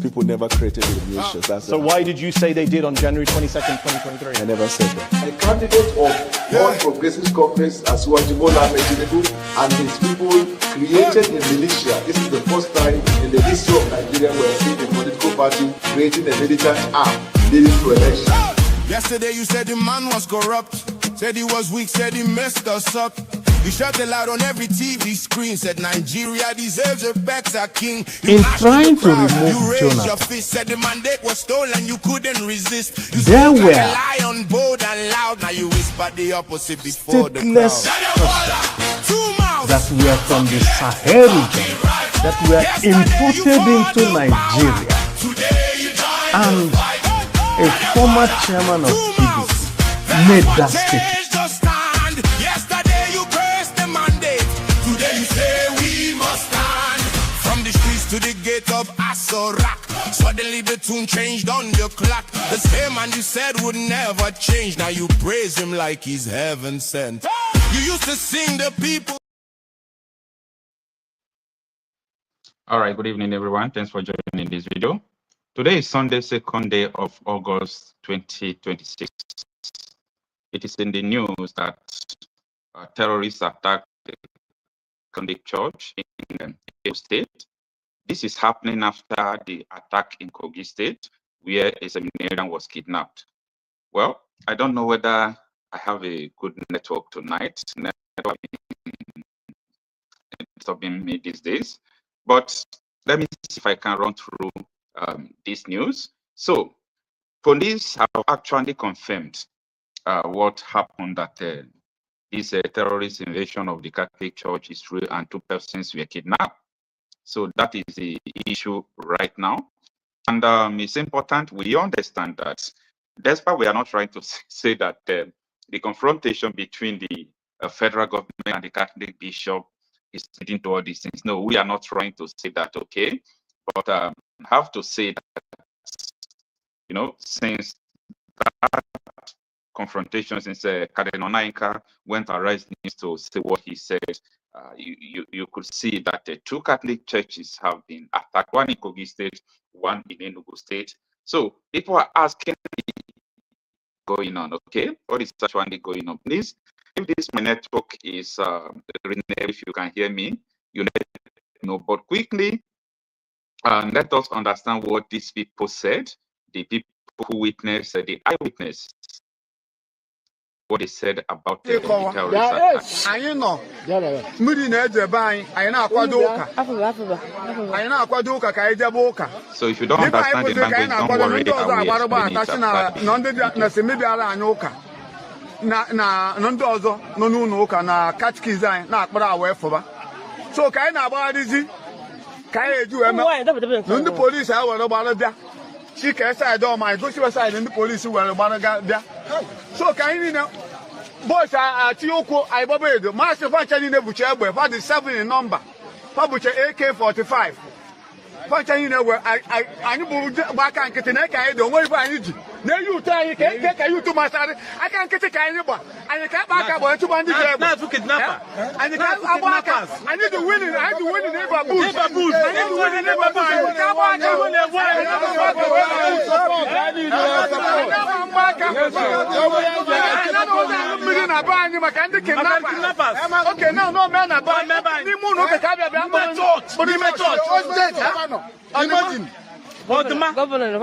People never created the nations. So why did you say they did on January 22nd, 2023? I never said that. The candidate of all progressive conference as Enugu and his people created a militia. This is the first time in the history of Nigeria where we see a political party creating a militant arm leading to election. Yesterday you said the man was corrupt, said he was weak, said he messed us up. You shouted loud on every TV screen, said Nigeria deserves a better king. In trying to remove Jonathan, your fist, said the mandate was stolen, you couldn't resist. You there were lion bold and loud, now you whisper the opposite before the crowd. That were from the Sahel region, that were imported into Nigeria, and a former chairman of PDP made that statement. To the gate of Asorak, suddenly the tune changed on the clock. The same man you said would never change, now you praise him like he's heaven sent. You used to sing the people. All right, good evening, everyone. Thanks for joining this video. Today is Sunday, 2nd day of August 2026. It is in the news that terrorists attacked the Catholic Church in Enugu State. This is happening after the attack in Kogi State, where a seminarian was kidnapped. Well, I don't know whether I have a good network tonight. Network is disturbing me these days. But let me see if I can run through this news. So, police have actually confirmed what happened, that this terrorist invasion of the Catholic Church is real and 2 persons were kidnapped. So that is the issue right now. And it's important we understand that, despite we are not trying to say that the confrontation between the federal government and the Catholic bishop is leading to all these things. No, we are not trying to say that, okay? But I have to say that, you know, since that confrontation, since Cardinal Nainka went and raised news to say what he said, you could see that 2 Catholic churches have been attacked, one in Kogi State, one in Enugu State. So people are asking going on, okay? What is actually going on? Please, if this my network is if you can hear me, you let me know. But quickly, let us understand what these people said, the people who witnessed, the eyewitness, what they said about the terrorist attack. So if you don't understand the language, don't worry, I will explain boys are Tioko, I Bobedo, Master Fanchani Nebucha, what is 7 in number, Pabucha AK-45. Fanchani, I knew back and Kataneka, don't worry about it. No, you tell you can't take you to my side. I can't get a kind of and I can't back up to one day. Not to kidnapper. And I need to win it. I have to win it. Never boost. I need to win it. Never okay, now no man about imagine. Governor,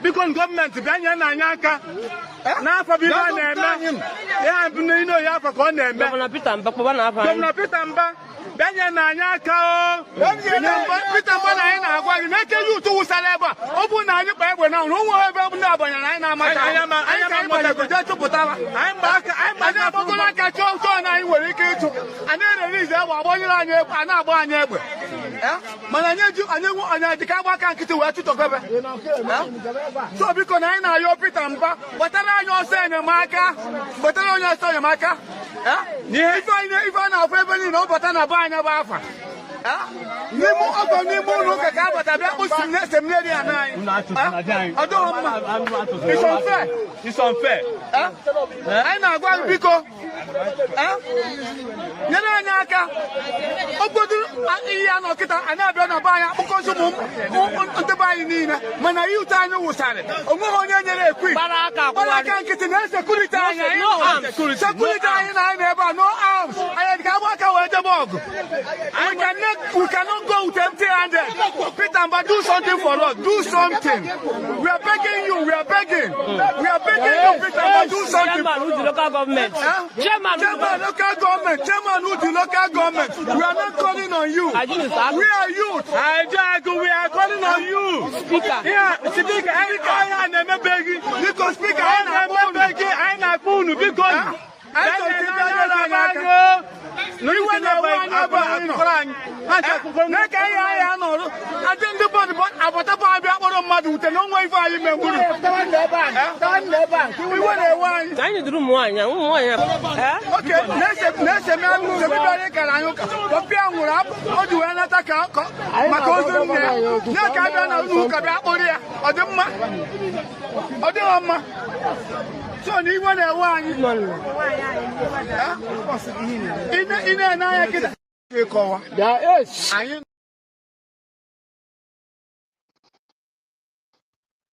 because government Banya Nanyaka now for people name yeah you know you have a con name Governor Pitamba Benya Nanyaka, Peter Banana, going to tell you to Salaba, open Nanya Bible now, no one ever know, and I am back, I'm back, I told you, I will get to, and then there is our one and our one ever. Mananya, I know, and I can't get to where to talk about. So because I know your Peter, but I know saying, Marka, but I know you're saying, Marka. If I know family, no, but I'm buying a buffer. Nemo of Nemo look at what I was in less than nearly a nine. I don't. It's unfair. It's unfair. I know one because. Naka. Obodu Kita, and I've been a buyer because of the buying Nina. When I use time, was on it. Baraka can't get in a security. No arms. Security, I never no arms. I can walk away the bog. We cannot go with empty-handed. Peter, but do something for us. Do something. We are begging you. We are begging. We are begging you, Peter, but do something. Chairman who the local government. Chairman local government. Chairman who the local government. We are not calling on you. We are youth. We are calling on you. Speaker. Yeah, Speaker. I am begging. Because Speaker, I am begging. I am begging. Because no, you were never I think the body, but I was about Madu, the long way for you. We were a one. I need room one. Okay, next man, everybody can I look up. Or do an attack? My cousin, look about or the Mamma. So, you were a one.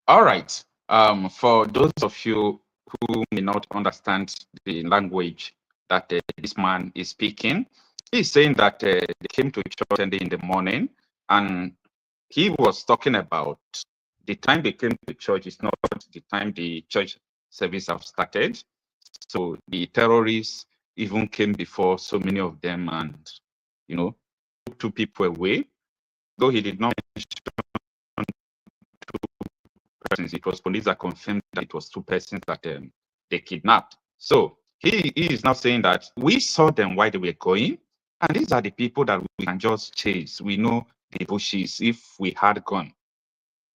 All right. For those of you who may not understand the language that this man is speaking, he's saying that they came to church in the morning, and he was talking about the time they came to church is not the time the church service have started. So the terrorists even came before so many of them, and took 2 people away. Though he did not mention 2 persons, it was police that confirmed that it was 2 persons that they kidnapped. So he is now saying that we saw them while they were going, and these are the people that we can just chase. We know the bushes. If we had gone,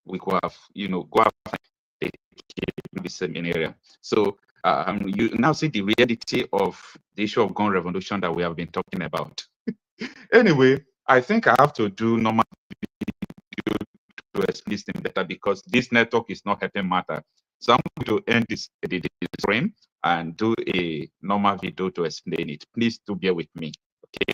we could have, go after the same area. So you now see the reality of the issue of gun revolution that we have been talking about. Anyway, I think I have to do normal video to explain this better because this network is not helping matter. So I'm going to end this frame and do a normal video to explain it. Please do bear with me. Okay.